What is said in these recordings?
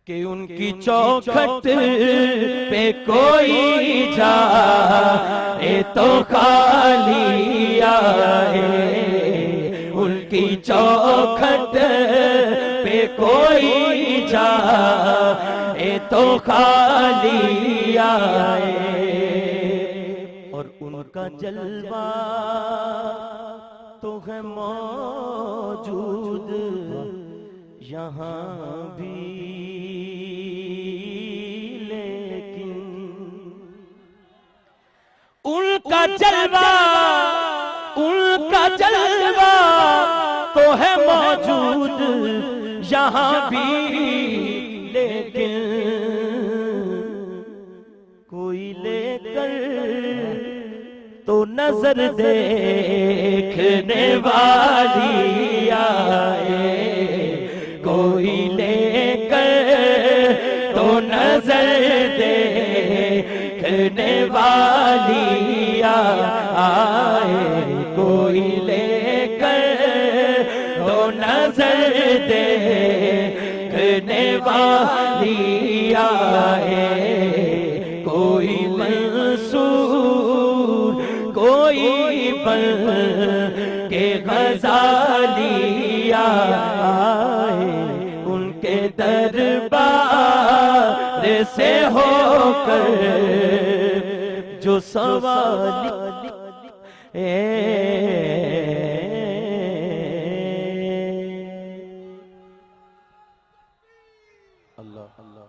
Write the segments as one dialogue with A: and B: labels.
A: कि उनकी चौखट पे कोई जाए तो खाली आए, उनकी चौखट पे कोई जाए तो खाली आए। और उनका जलवा तो है मौजूद यहाँ भी, लेकिन उनका जलवा तो है मौजूद यहाँ भी, लेकिन कोई लेकर तो नजर देखने वाली आए, कोई लेकर तो नजर देखने वाली आए, कोई लेकर तो नजर देखने वाली आए, कोई मंसूर कोई बन के गजाली आए, उनके दरबार से होकर जो सवाली अल्लाह अल्लाह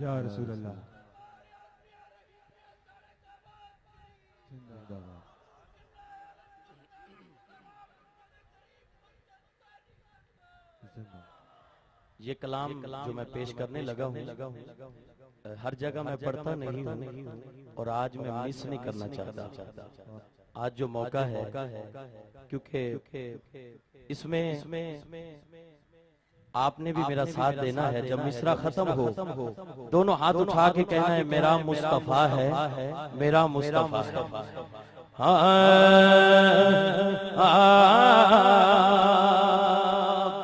A: या रसूल अल्लाह। ये कलाम जो मैं पेश करने लगा हूँ हर जगह मैं पढ़ता नहीं हूँ और आज मैं मिस नहीं करना चाहता। आज जो मौका है क्योंकि इसमें आपने भी मेरा साथ देना है। जब मिसरा खत्म हो दोनों हाथ उठा के कहना है मेरा मुस्तफा है, मेरा मुस्तफा है।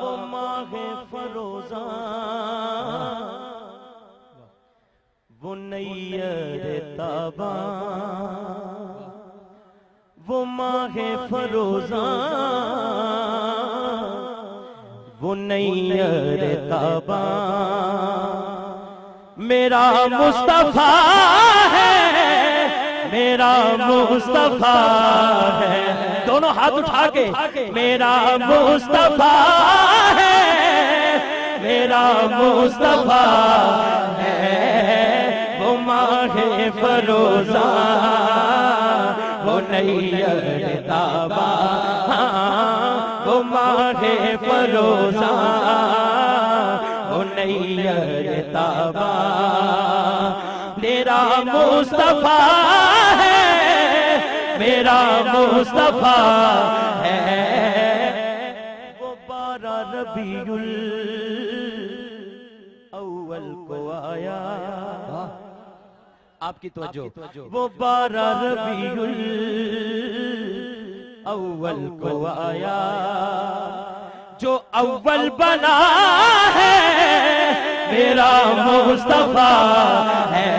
A: वो माहे फरोज़ा वो नैयर ताबा, वो माहे फरोज़ा वो नैयर ताबा, मेरा मुस्तफा है, मेरा मुस्तफा है। दोनों हाथ उठा के मेरा मुस्तफा है, मेरा मुस्तफा है। वो माहे फरोज़ा वो नैयर ताबा, वो माहे फरोज़ा वो नैयर ताबा, मेरा मुस्तफा है, मेरा मुस्तफा है। वो 12 रबीउल अव्वल को आया, आपकी तवज्जो, वो 12 रबीउल अव्वल को आया, जो अव्वल बना है मेरा मुस्तफा है,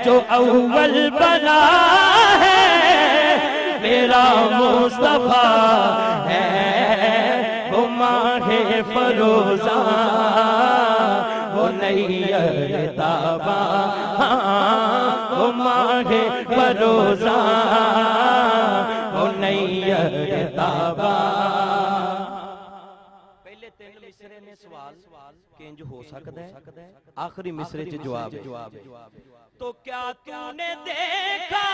A: जो अव्वल बना है मेरा मुस्तफा है। वो माहे फरोज़ा वो नैयर ताबा, वो माहे फरोज़ा वो नैयर ताबा। पहले 3 मिसरे ने सवाल केंज हो सकता है, आखिरी मिसरे च जवाब है। तो क्या तूने देखा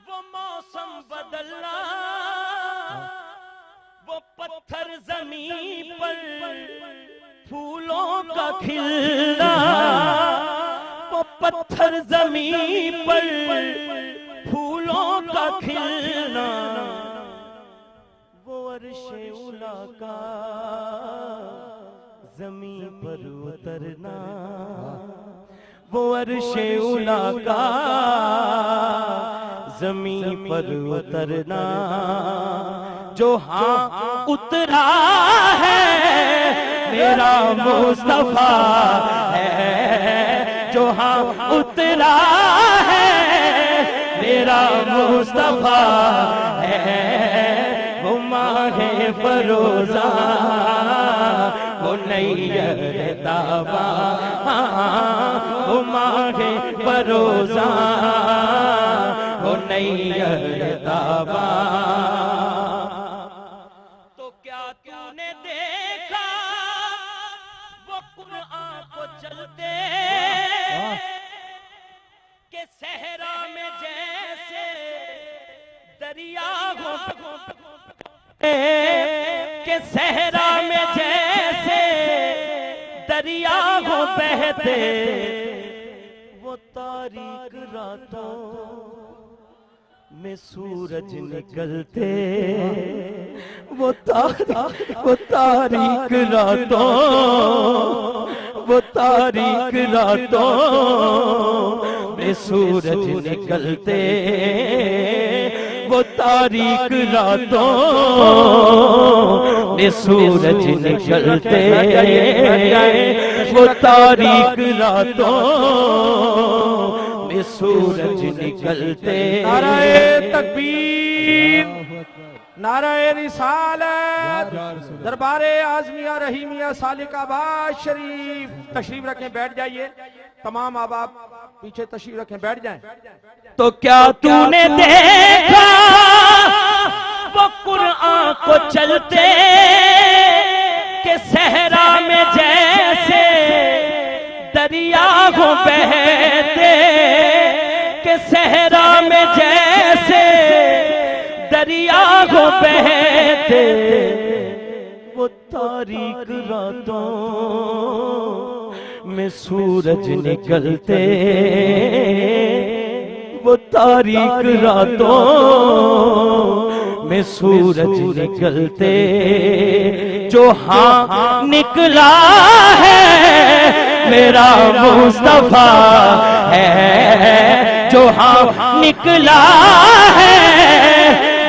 A: वो मौसम बदलना, वो पत्थर जमीन पर फूलों का खिलना, वो पत्थर जमीन पर फूलों का खिलना, वो अर्शे उला का जमीन पर उतरना, वो अर्शे उला का जमीन पर उतरना जो हाँ उतरा है मेरा मुस्तफा है, जो हाँ उतरा है मेरा मुस्तफा है। वो माहे फरोजा वो नैयर ताबा, वो माहे फरोजा वो नैयर ताबा। तो क्या तूने देखा वो कुरान को चलते के सहरा में जैसे दरिया हो, के सहरा में जैसे दरिया हो बहते, वो तारीक रातों में सूरज निकलते, वो तारीक रातों, वो तारीक रातों में सूरज निकलते, वो तारीक रातों में सूरज निकलते, वो तारीक रातों में सूरज निकलते।
B: नाराए तकबीर, नाराए रिसालत, दरबारे आजमिया रहीमिया सालिकाबाद शरीफ। तशरीफ रखें, बैठ जाइए। तमाम आबाब पीछे तशरीफ रखें, बैठ जाएं।
A: तो क्या तूने देखा वो कुरान को चलते के सहरा में जैसे दरिया हो बहते, के सहरा में जैसे दरिया हो बहते, वो तारीक रातों में सूरज निकलते, वो तारीक रातों में सूरज निकलते, जो हाँ निकला है मेरा मुस्तफा है, जो हाँ निकला है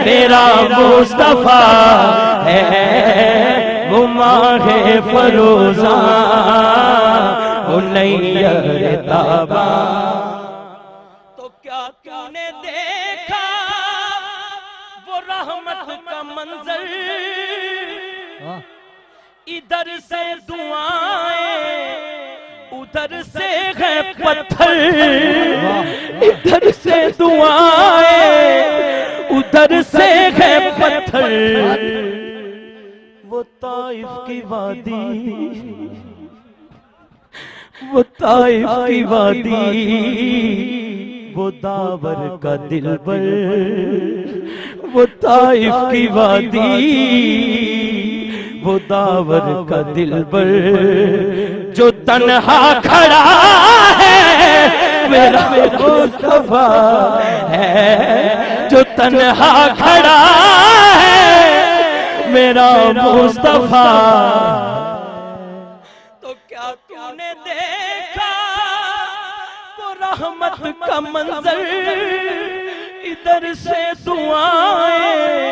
A: मेरा मुस्तफा है। वो माहे फरोजा वो नैयर ताबा। तो क्या तूने देखा वो रहमत का मंजर, इधर से दुआएं उधर से है पत्थर, इधर से दुआएं उधर से है पत्थर। वो ताइफ की वादी, वो ताइफ की वादी, वो दावर का दिलबर, वो ताइफ की वादी, वो दावर का दिलबर, जो तन्हा खड़ा है मेरा मुस्तफा है, जो तन्हा खड़ा है मेरा मुस्तफा। तो क्या तूने देखा वो रहमत का मंजर, इधर से दुआएं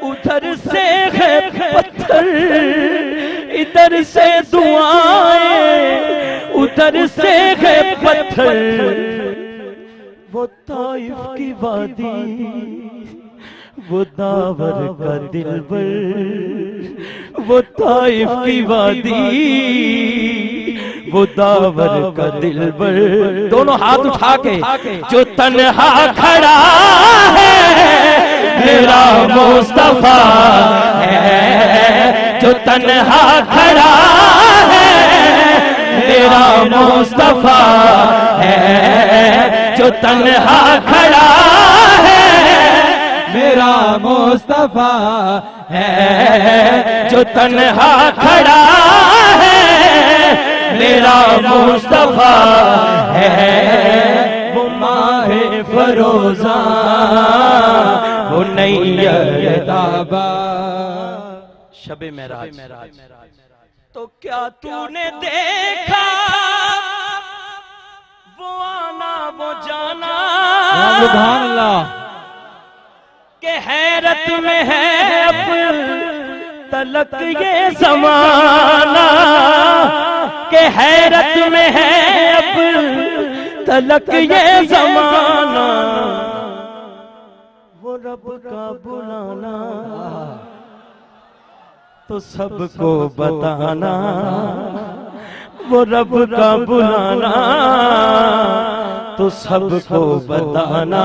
A: उधर से है पत्थर, इधर से दुआएं उधर से है पत्थर। वो ताइफ की वादी, वो दावर का दिलबर, वो ताइफ की वादी, वो दावर का दिलबर। दोनों हाथ उठा के, जो तन्हा खड़ा है मेरा मुस्तफा है, जो तन्हा खड़ा है मेरा मुस्तफा है, जो तन्हा खड़ा है मेरा मुस्तफा है, जो तन्हा खड़ा है मेरा मुस्तफा है। वो माहे फरोजा वो नैयर ताबा। शबे मेराज। तो क्या तूने देखा वो आना वो जाना,
B: सुभान अल्लाह।
A: के हैरत में है अब तलक ये जमाना, के हैरत में है अब तलक ये जमाना, वो रब का बुलाना तो सबको बताना, वो रब का बुलाना तो सबको बताना।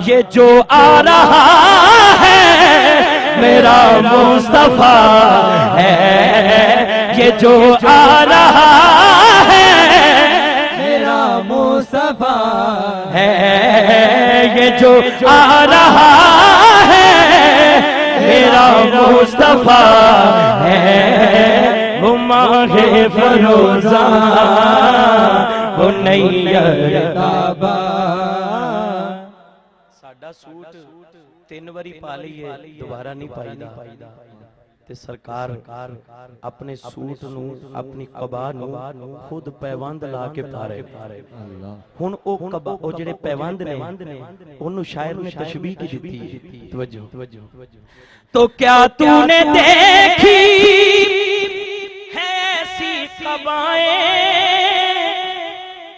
A: ये जो आ रहा है मेरा मुस्तफा है, ये जो आ रहा है
C: मेरा मुस्तफा
A: है, ये जो आ रहा है मेरा मुस्तफा है। वो माहे फरोजा वो नैयर ताबा। साडा सूट 3 वारी पा लईए दोबारा नहीं पाईदा ते सरकार अपने सूट नू अपनी कबा नू खुद पैबंद ला के पारे। हुण ओ कबा ओ जेड़े पैबंद ने ओनू शायर ने तशबीह की दी। तवज्जो तो क्या तूने देखी है ऐसी कबाएं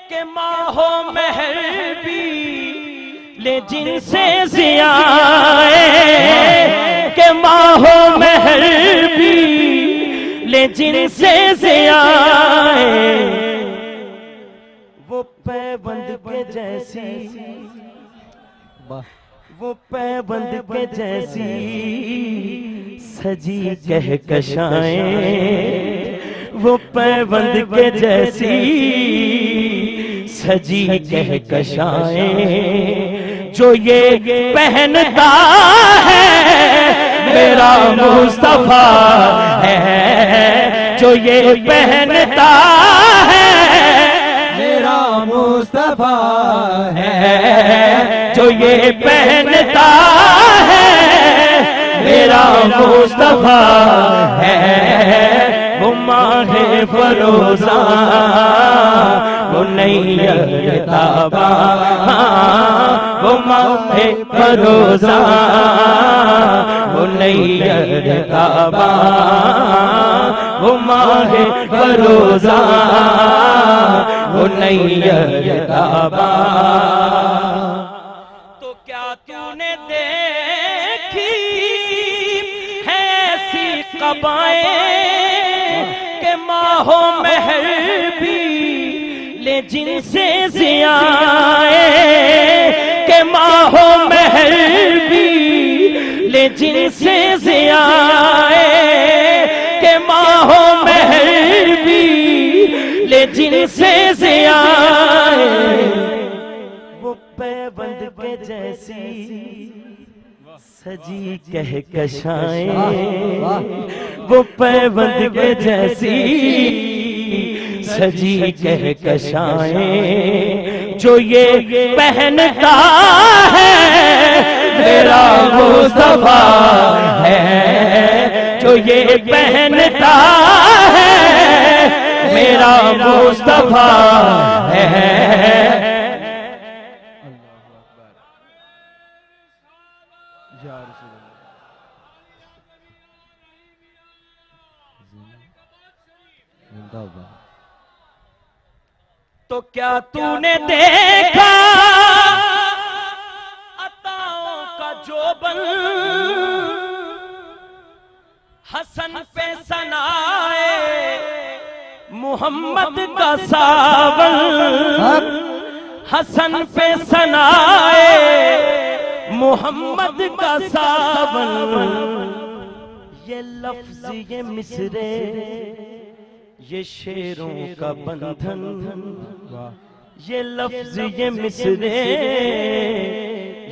A: के माहो महल भी ले जिनसे जियाए, के माहो महल भी ले जिनसे जियाए, वो पैबंद के जैसी, वो पैबंद के जैसी सजी कहकशाएं, वो पैबंद के जैसी सजी कहकशाएं। जो ये पहनता है मेरा मुस्तफा है, जो ये पहनता है
C: मेरा मुस्तफा
A: है, जो ये पहनता है मेरा मुस्तफा है। वो माहे फरोजा वो नैयर ताबा, वो माहे फरोजा वो नैयर ताबा, वो माहे फरोजा वो नैयर ताबा। तो क्या तूने देखी है ऐसी कबाएं के माहो महल भी ले जिनसे जियाए, के माहो महल भी ले जिनसे जियाए, के माहो महल भी ले जिनसे जियाए। वो पैबंद के जैसी सजी कहकशाएं, वो पैबंद के जैसी सजी कहकशाएं। जो ये पहनता है मेरा मुस्तफा है, जो ये पहनता है मेरा मुस्तफा है। तो क्या तूने देखा अताओं का जोबन, हसन पे सनाए मोहम्मद का सावन, हसन पे सनाए मोहम्मद का सावन। ये लफ्ज ये मिसरे ये शेरों का बंधन, ये लफ्ज ये मिसरे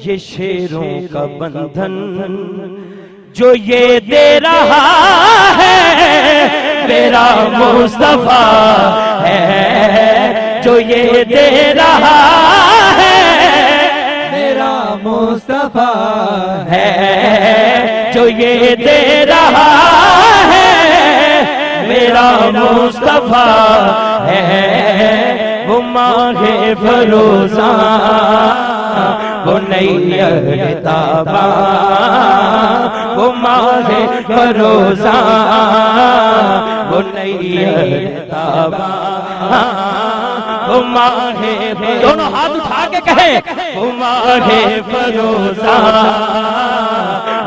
A: ये शेरों का बंधन। जो ये दे रहा है मेरा मुस्तफा है, जो ये दे रहा है
C: मेरा मुस्तफा
A: है, जो ये दे रहा है मेरा मुस्तफा है।
B: वो माहे फरोजा वो नैयर ताबा वो माहे फरोजा वो नैयर ताबा वो माहे दोनों हाथ उठा के कहे वो माहे फरोजा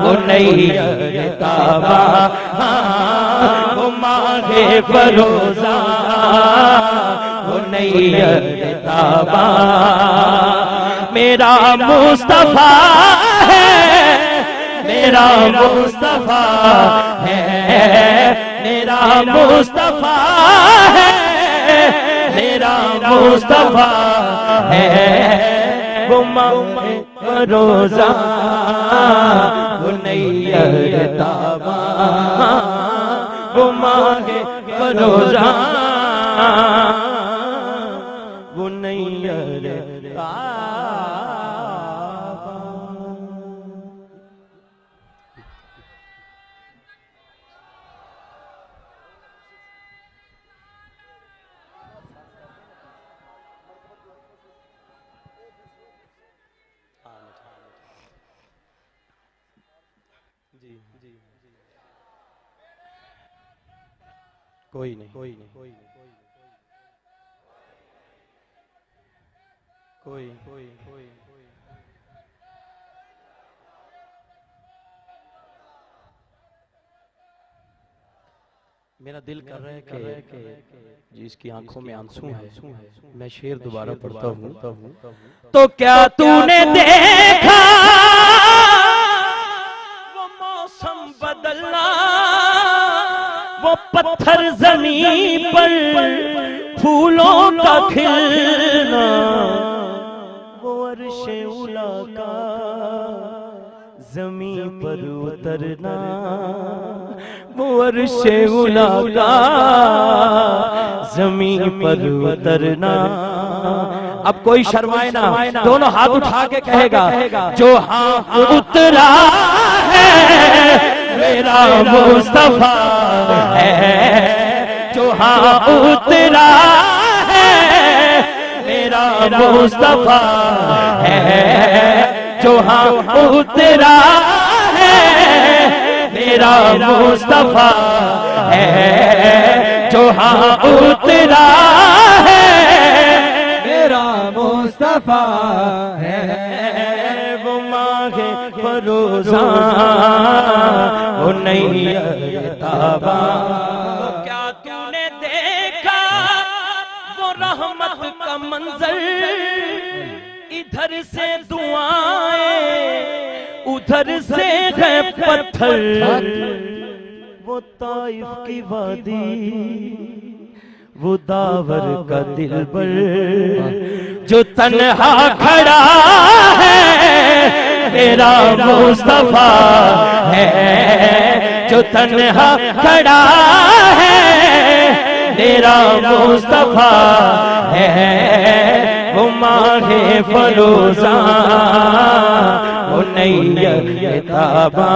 B: वो नैयर ताबा वो माहे फरोजा वो नैयर ताबा मेरा मुस्तफा है मेरा मुस्तफा है मेरा मुस्तफा है मेरा मुस्तफा है वो माहे फरोजा वो नैयर ताबा वो माहे फरोजा वो नैयर ताबा। कोई नहीं कोई नहीं कोई नहीं कोई कोई कोई मेरा दिल कर रहा है कि जिसकी आंखों में आंसू है मैं शेर दोबारा पढ़ता हूँ। तो क्या तूने देखा वो मौसम बदलना वो पत्थर जमीन पर फूलों का खिलना वो अर्शे उला का जमीन पर उतरना वो अर्शे उला का जमीन पर उतरना। अब कोई शर्माए ना दोनों हाथ उठा के कहेगा जो हाँ उतरा है मेरा मुस्तफा है जो हाँ उतरा है मेरा मुस्तफा है जो हाँ उतरा है मेरा मुस्तफा है जो हाँ उतरा है
C: मेरा मुस्तफा है
B: वो माहे फरोजा वो नैयर ताबा। क्या तूने देखा वो रहमत का मंजर इधर से दुआएं उधर से है पत्थर वो ताइफ की वादी वो दावर का दिलबर जो तन्हा खड़ा है मेरा मुस्तफा है जो तन्हा खड़ा है मेरा मुस्तफा है वो माहे फरोजा वो नैयर ताबा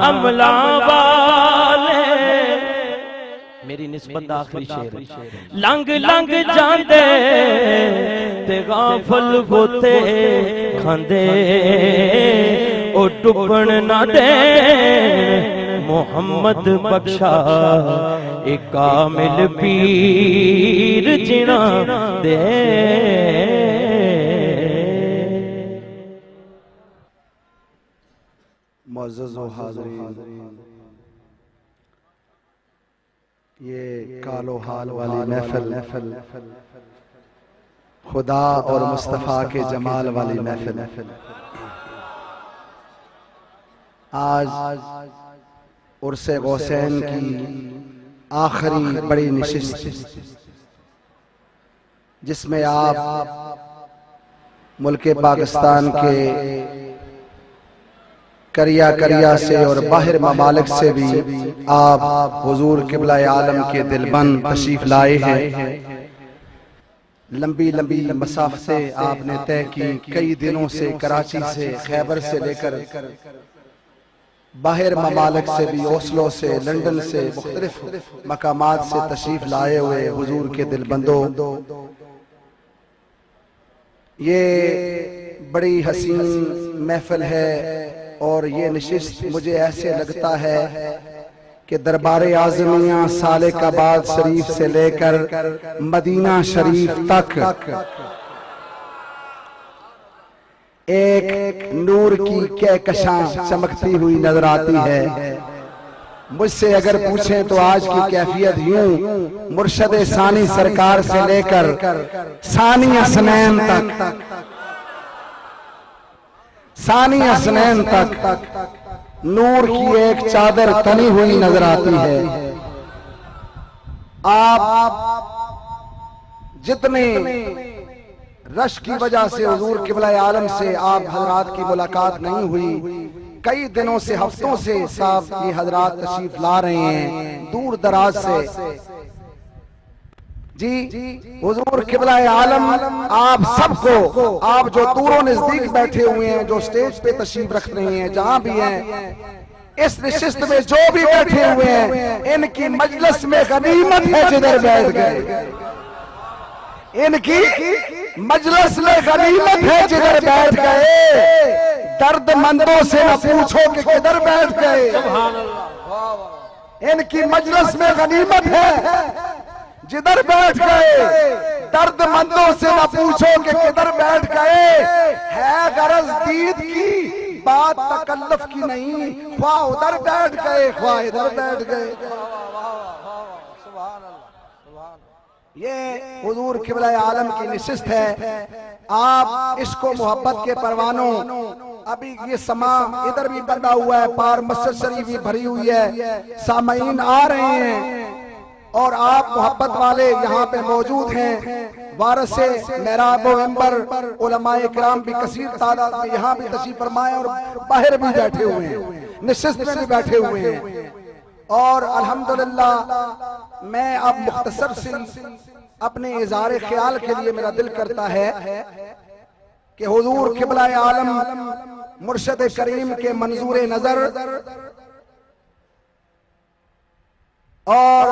B: अमला वाले मेरी निस्बत आखिरी शेर लंग लंग जांदे ते गाफल होते खांदे ओ डुबण ना दे मोहम्मद बख्शा एक कामिल पीर जिना दे।
D: मुअज़्ज़ज़ व हाज़रीन, ये कालो हाल वाली महफिल खुदा और मुस्तफ़ा के जमाल वाली महफिल आज उर्से गौसैन की आखिरी बड़ी नशिस्त जिसमें आप मुल्क पाकिस्तान के करिया करिया से और बाहर ममालिक से भी आप हुजूर किबला आलम के दिलबंद तशरीफ लाए हैं। लंबी लंबी मसाफतें आपने तय की, कई दिनों से कराची से खैबर से लेकर बाहर ममालिक से भी, ओस्लो से, लंदन से, मुख्तलिफ मकामात से तशरीफ लाए हुए हुजूर के दिलबंदो, ये बड़ी हसीन महफिल है और ये नशिस्त मुझे ऐसे लगता है कि दरबार आज़मिया सालिकाबाद शरीफ से लेकर मदीना शरीफ तक एक नूर की कहकशां चमकती हुई नजर आती है। मुझसे अगर पूछें तो आज की कैफियत यूं, मुर्शद सानी सरकार से लेकर सानी हसनैन तक, सानी हसनैन तक नूर की एक चादर तनी हुई नजर आती है। आप जितने रश की वजह से हुजूर किबला आलम से आप हजरात की मुलाकात नहीं हुई, कई दिनों से, हफ्तों से साहब ये हजरात तशरीफ ला रहे हैं दूर दराज से। जी हुजूर किबला आलम आप सबको, आप जो दूरों नजदीक बैठे हुए हैं, जो स्टेज पे तशरीफ रख रहे हैं, जहां भी हैं, इस नशिस्त में जो भी बैठे हुए हैं, इनकी मजलिस में गनीमत है जिधर बैठ गए। इनकी मजलिस में गनीमत है जिधर बैठ गए। दर्दमंदों से न पूछो कि किधर बैठ गए। इनकी मजलिस में गनीमत है जिधर बैठ गए। दर्दमंदों से न पूछो कि किधर बैठ गए। है गरज दीद की बात तकल्लुफ की नहीं, ख्वाह उधर बैठ गए ख्वाह इधर बैठ गए। ये हुजूर किबला आलम की नशिस्त है। आप इसको मोहब्बत के परवानों, अभी ये समा इधर भी बंधा हुआ है, पार मस्जिद शरीफ भी भरी हुई है, सामईन आ रहे हैं और आप मोहब्बत वाले यहाँ पे मौजूद हैं। वारसे मेहराब व मिंबर उलमाए किराम भी कसीर तादाद में यहाँ भी तशरीफ फरमाए और बाहर भी बैठे हुए हैं, नशिस्त में भी बैठे हुए हैं। और अल्हम्दुलिल्लाह मैं अब मुख्तसर से अपने इज़हार ख्याल के लिए मेरा दिल करता है कि हुजूर किबला आलम मुर्शद करीम के मंजूर नजर और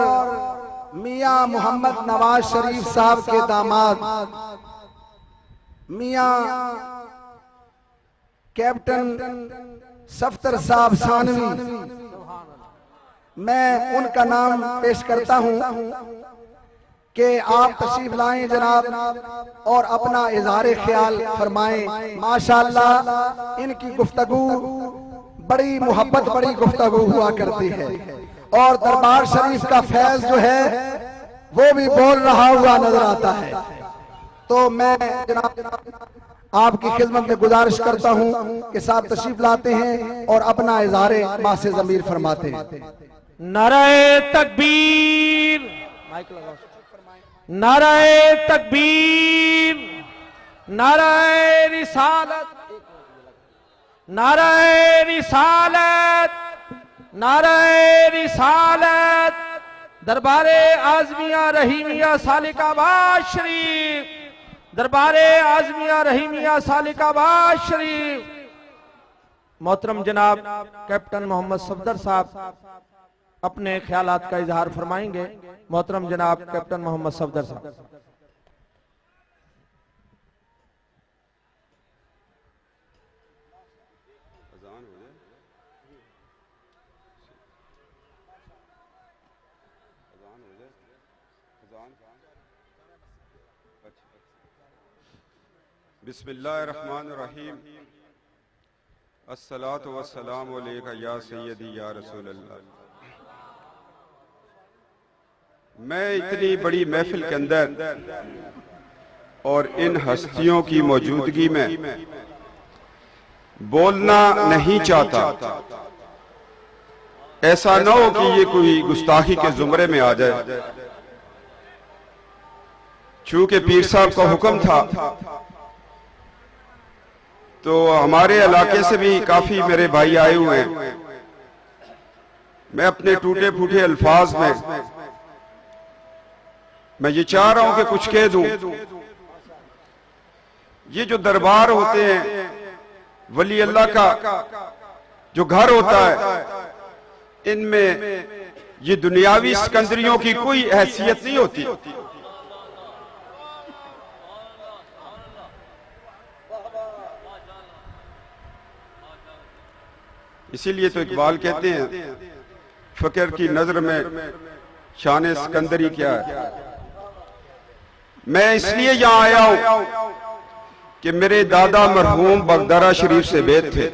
D: मियां मोहम्मद नवाज शरीफ साहब के दामाद मियां कैप्टन सफ्तर साहब सानवी, मैं उनका नाम पेश करता हूं कि आप तशरीफ लाएं जनाब और अपना इज़हार ख्याल फरमाएं। माशाअल्लाह इनकी गुफ्तगू बड़ी मोहब्बत बड़ी गुफ्तगू हुआ करती है और दरबार शरीफ का फैज जो है वो भी बोल रहा हुआ नजर आता है। तो मैं जनाब आपकी खिदमत में गुजारिश करता हूं कि साहब तशरीफ लाते हैं और अपना इज़हार मासे ज़मीर फरमाते हैं।
B: नाराए तकबीर, नाराए तकबीर, नाराए रिसालत, नाराए रिसालत, नाराए रिसालत। दरबारे आज़मिया रहीमिया सालिकाबाद शरीफ, दरबारे आज़मिया रहीमिया सालिकाबाद शरीफ। मोहतरम जनाब कैप्टन मोहम्मद सफदर साहब अपने ख्यालात का इजहार फरमाएंगे। मोहतरम जनाब कैप्टन मोहम्मद सफदर साहब।
E: बिस्मिल्लाहिर्रहमानिर्रहीम। अस्सलातु वस्सलामु अलैका या सय्यदी या रसूल अल्लाह। मैं इतनी बड़ी महफिल के अंदर और इन हस्तियों की मौजूदगी में बोलना नहीं चाहता। ऐसा न हो कि ये कोई गुस्ताखी के जुमरे में आ जाए। चूंकि पीर साहब का हुक्म था तो हमारे इलाके से भी काफी मेरे भाई आए हुए हैं। मैं अपने टूटे फूटे अल्फाज में मैं ये चाह रहा हूं कि कुछ कह दूं। ये जो दरबार होते हैं वली अल्लाह का, जो घर होता है इनमें ये दुनियावी सिकंदरियों की कोई हैसियत नहीं होती। इसीलिए तो इकबाल कहते हैं फकीर की नजर में शान सिकंदरी क्या है। मैं इसलिए यहां आया हूं कि मेरे दादा मरहूम बगदारा शरीफ से बेद थे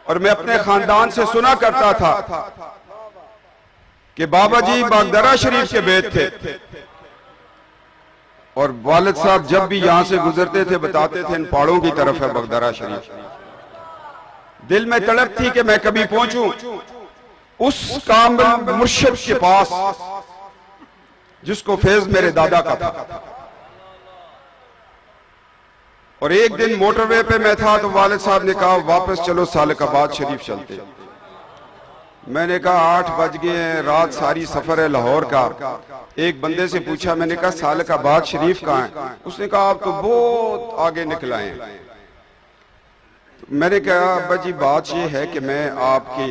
E: और मैं अपने खानदान से सुना करता था कि बाबा जी बगदारा शरीफ के बेद थे और वालिद साहब जब भी यहां से गुजरते थे बताते थे इन पहाड़ों की तरफ है बगदारा शरीफ। दिल में तड़प थी कि मैं कभी पहुंचूं उस कामिल मुर्शिद के पास जिसको फैज मेरे दादा का था। और एक दिन मोटरवे पे मैं था तो वालिद साहब ने कहा वापस चलो सालकाबाद शरीफ चलते। मैंने कहा 8 बज गए हैं, रात सारी सफर है लाहौर का। एक बंदे से पूछा, मैंने कहा सालकाबाद शरीफ कहाँ है? उसने कहा आप तो बहुत आगे निकल आए हैं। मैंने कहा अब्बा जी बात यह है कि मैं आपके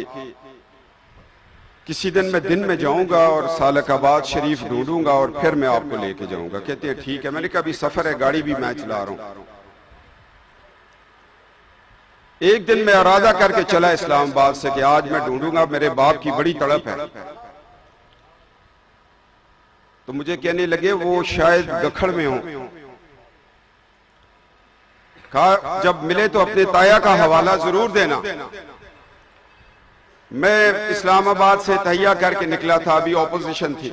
E: किसी दिन मैं दिन में जाऊंगा और सालकाबाद शरीफ ढूंढूंगा और फिर मैं आपको लेके जाऊंगा। कहते हैं ठीक है। मैंने कहा अभी सफर है, गाड़ी भी मैं चला रहा हूं। एक दिन मैं इरादा करके चला इस्लामाबाद से कि आज मैं ढूंढूंगा, मेरे बाप की बड़ी तड़प है। तो मुझे कहने लगे वो शायद गखड़ में हो। कहा जब मिले तो अपने ताया का हवाला जरूर देना। मैं इस्लामाबाद से तैयार करके निकला था, अभी ऑपोजिशन थी।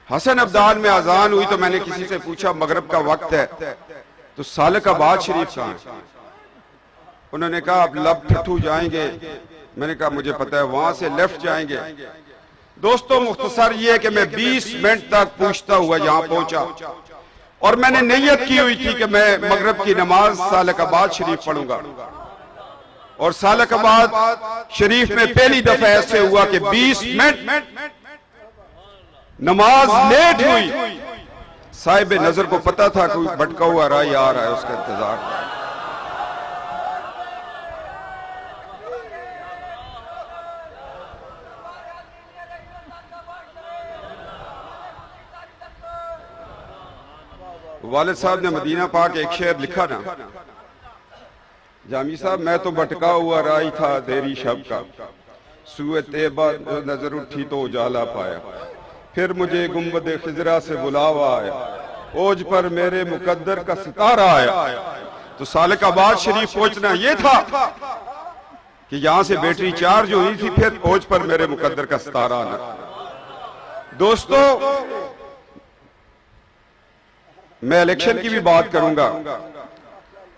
E: हसन अब्दाल में अजान हुई तो मैंने किसी से पूछा मगरिब का वक्त है तो सालकाबाद शरीफ कहाँ है? उन्होंने कहा अब लब ठट्ठू जाएंगे। मैंने कहा मुझे पता है, वहां से लेफ्ट जाएंगे। दोस्तों मुख्तसर ये है कि मैं 20 मिनट तक पूछता हुआ यहां पहुंचा और मैंने नियत की हुई थी कि मैं मगरिब की नमाज सालकाबाद शरीफ पढ़ूंगा। और सालकाबाद शरीफ में पहली दफा ऐसे हुआ कि 20 मिनट नमाज लेट हुई। साहिब नजर को पता था कोई भटका हुआ राही आ रहा है, उसका इंतजार। वालिद साहब ने मदीना पाक एक शेर लिखा ना, जामी साहब मैं तो भटका हुआ राही था देरी शब का, सुए तेबा नजर उठी तो उजाला पाया, फिर मुझे गुंबद खिजरा से बुलावा आया, ओज पर मेरे मुकद्दर का सितारा आया। तो सालकाबाद शरीफ पहुंचना यह था कि यहां से बैटरी चार्ज हुई थी, फिर ओज पर मेरे मुकद्दर का सितारा आना। दोस्तों मैं इलेक्शन की भी बात करूंगा,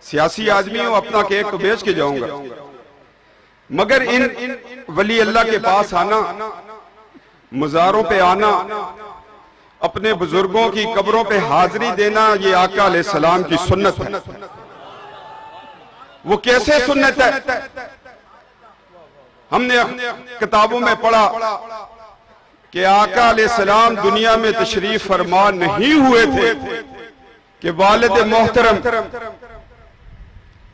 E: सियासी आदमी हूं, अपना केक तो बेच के जाऊंगा, मगर इन वली अल्लाह के पास आना, मज़ारों पे आना, अपने बुजुर्गों की कब्रों पे हाजिरी देना, ये आका अलैहिस्सलाम की सुन्नत है। वो कैसे सुन्नत है? हमने किताबों में पढ़ा कि आका अलैहिस्सलाम दुनिया में तशरीफ फरमा नहीं हुए थे कि वालिद मोहतरम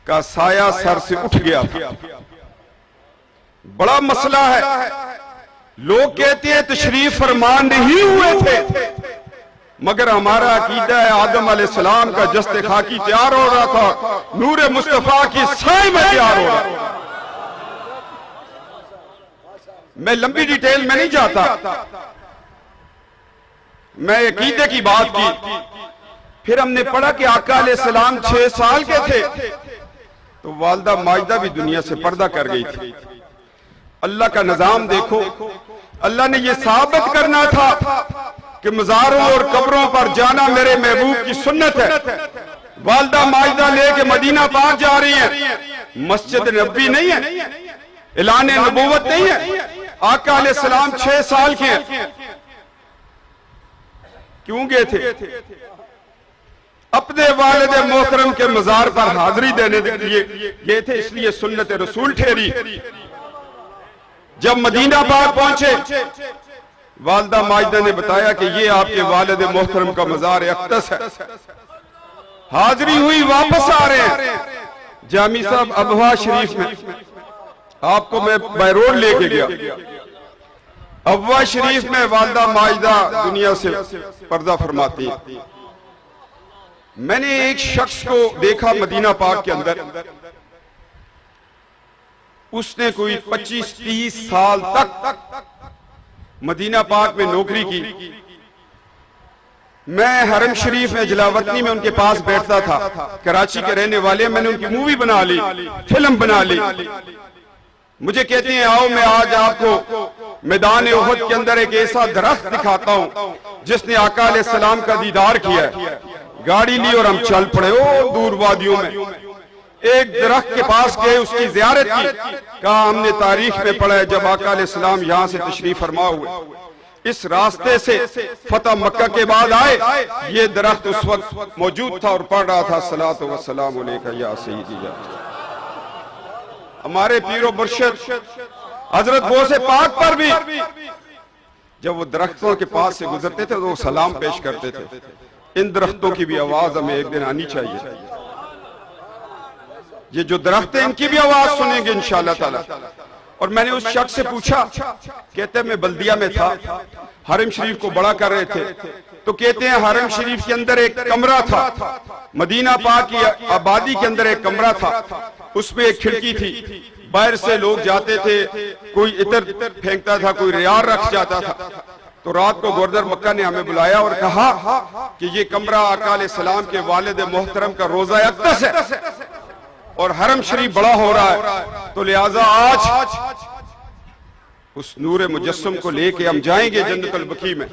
E: का साया सर से उठ गया था। बड़ा मसला है, लोग कहते हैं तशरीफ फरमान नहीं हुए थे, मगर हमारा अकीदा है आदम अलैहिस्सलाम का जस्ते खाकी तैयार हो रहा था, नूरे मुस्तफा की साए में तैयार हो रहा था। मैं लंबी डिटेल में नहीं जाता, मैं अकीदे की बात की। फिर हमने पढ़ा कि आका अलैहिस्सलाम 6 साल के थे तो वालदा माजिदा भी दुनिया से पर्दा कर गई थी। अल्लाह का निजाम देखो, अल्लाह ने यह साबित करना था कि मज़ारों और कब्रों पर जाना मेरे महबूब की सुन्नत है। वालदा माजिदा लेके मदीना पाक जा रही है, मस्जिद नबी नहीं है, ऐलान नबूवत नहीं है। आका अलैहिस्सलाम 6 साल के क्यों गए थे? अपने वालिद मोहतरम के मजार पर हाजिरी देने के लिए गए थे, इसलिए सुन्नत रसूल ठहरी। जब मदीना पाक पहुंचे, वालदा माजिदा ने बताया कि ये आपके वालिद मोहतरम का मजार अक़दस है। हाजिरी हुई, वापस आ रहे हैं। जामी साहब अबवा शरीफ में, आपको मैं बाय रोड लेके गया, अबवा शरीफ में वालदा माजिदा दुनिया से पर्दा फरमाती है। मैंने एक शख्स को देखा मदीना पाक के अंदर, उसने कोई 25-30 साल तक मदीना पाक में नौकरी की। मैं हरम शरीफ में जलावतनी में उनके पास बैठता था, कराची के रहने वाले, मैंने उनकी मूवी बना ली, फिल्म बना ली। मुझे कहते हैं आओ मैं आज आपको मैदान उहद के अंदर एक ऐसा दरख्त दिखाता हूं जिसने आका अलैहिस्सलाम का दीदार किया है। गाड़ी ली और हम चल पड़े ओ दूर वादियों में, एक दरख्त के पास गए, उसकी ज़ियारत की। कहा हमने तारीख में पढ़ा है जब आका अलैहिस्सलाम यहां से तशरीफ फरमा हुए, इस रास्ते से फतह मक्का के बाद आए, ये दरख्त उस वक्त मौजूद था और पढ़ रहा था सलातो व सलाम अलैका या सय्यदी। हमारे पीरो मुर्शिद हजरत गौसे पाक पर भी जब वो दरख्तों के पास से गुजरते थे तो वो सलाम पेश करते थे। इन दरख्तों की भी आवाज हमें एक दिन आनी चाहिए। ये जो दरख्त है इनकी भी आवाज सुनेंगे इंशाअल्लाह ताला। और मैंने उस शख्स से पूछा, कहते मैं बल्दिया में था, हरम शरीफ को बड़ा कर रहे थे, तो कहते हैं हरम शरीफ के अंदर एक कमरा था, मदीना पाक की आबादी के अंदर एक कमरा था, उसमें एक खिड़की थी, बाहर से लोग जाते थे, कोई इतर फेंकता था, कोई रियार रख जाता था। तो रात को गवर्नर मक्का ने हमें बुलाया और कहा कि ये कमरा आका अलैहिस्सलाम के वालिद मोहतरम का रोजा अक़दस है और हरम शरीफ बड़ा हो रहा है, तो लिहाजा आज उस नूरे मुजस्सम को लेके हम जाएंगे जन्नतुल बकी में।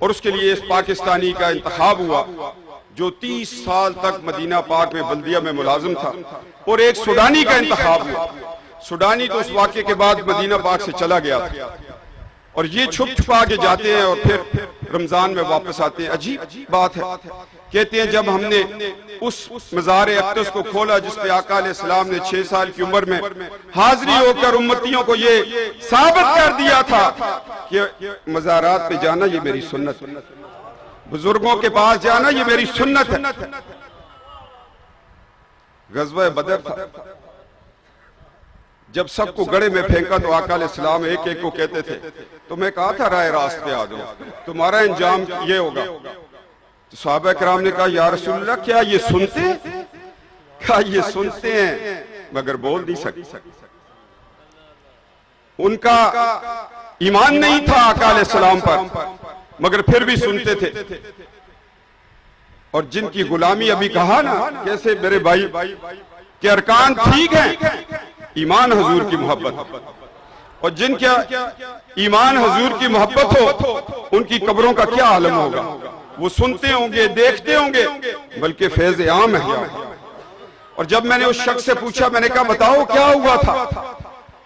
E: और उसके लिए इस पाकिस्तानी का इंतखाब हुआ जो 30 साल तक मदीना पाक में बल्दिया में मुलाजिम था, और एक सुडानी का इंतखाब हुआ। सुडानी तो उस वाक़े के बाद मदीना पाक से चला गया था, और ये छुप छुपा के जाते हैं और फिर रमजान में वापस आते हैं। अजीब बात है। कहते हैं जब हमने उस मज़ार अक़दस को खोला जिसपे आका अलैहिस्सलाम ने 6 साल की उम्र में हाजिरी होकर उम्मतियों को ये साबित कर दिया था कि मज़ारात पे जाना ये मेरी सुन्नत है, बुजुर्गों के पास जाना ये मेरी सुन्नत है। ग़ज़वा बदर था, जब सबको गड़े में फेंका तो आका अलैहिस्सलाम एक एक को कहते थे, तो मैं कहा था राह रास्त पे आ जाओ, तुम्हारा इंजाम ये होगा। तो सहाबा किराम ने कहा या रसूलल्लाह क्या ये सुनते हैं? क्या ये सुनते हैं मगर बोल नहीं सकते। उनका ईमान नहीं था आका अलैहिस्सलाम पर, मगर फिर भी सुनते थे। और जिनकी गुलामी अभी कहा ना, कैसे मेरे भाई के अरकान ठीक हैं, ईमान हुजूर की मोहब्बत, और जिनके ईमान हुजूर की मोहब्बत हो उनकी कब्रों का क्या आलम होगा। वो सुनते होंगे, देखते होंगे, बल्कि फैज़ आम है। और जब मैंने उस शख्स से पूछा, मैंने कहा बताओ क्या हुआ था,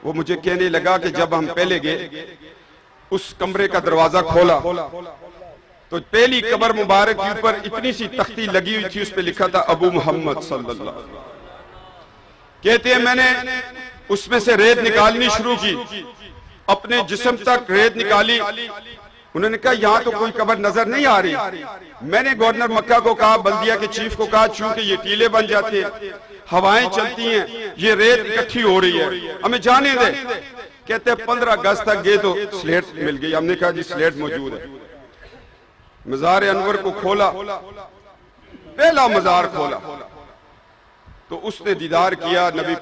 E: वो मुझे कहने लगा कि जब हम पहले गए उस कमरे का दरवाजा खोला तो पहली कब्र मुबारक के ऊपर इतनी सी तख्ती लगी हुई थी, उस पर लिखा था अबू मोहम्मद सल्लल्लाहु। कहते हैं मैंने उसमें से रेत निकालनी शुरू की, अपने जिस्म तक रेत निकाली। उन्होंने कहा यहाँ तो कोई कब्र नजर नहीं आ रही। मैंने गवर्नर मक्का को कहा, बल्दिया के चीफ को कहा, चूंकि ये टीले बन जाते हैं, हवाएं चलती हैं, ये रेत इकट्ठी हो रही है, हमें जाने दे। कहते 15 अगस्त तक गए तो स्लेट मिल गई। हमने कहा जी स्लेट मौजूद है। मज़ार अनवर को खोला, पहला मज़ार खोला तो उसने दीदार किया नबी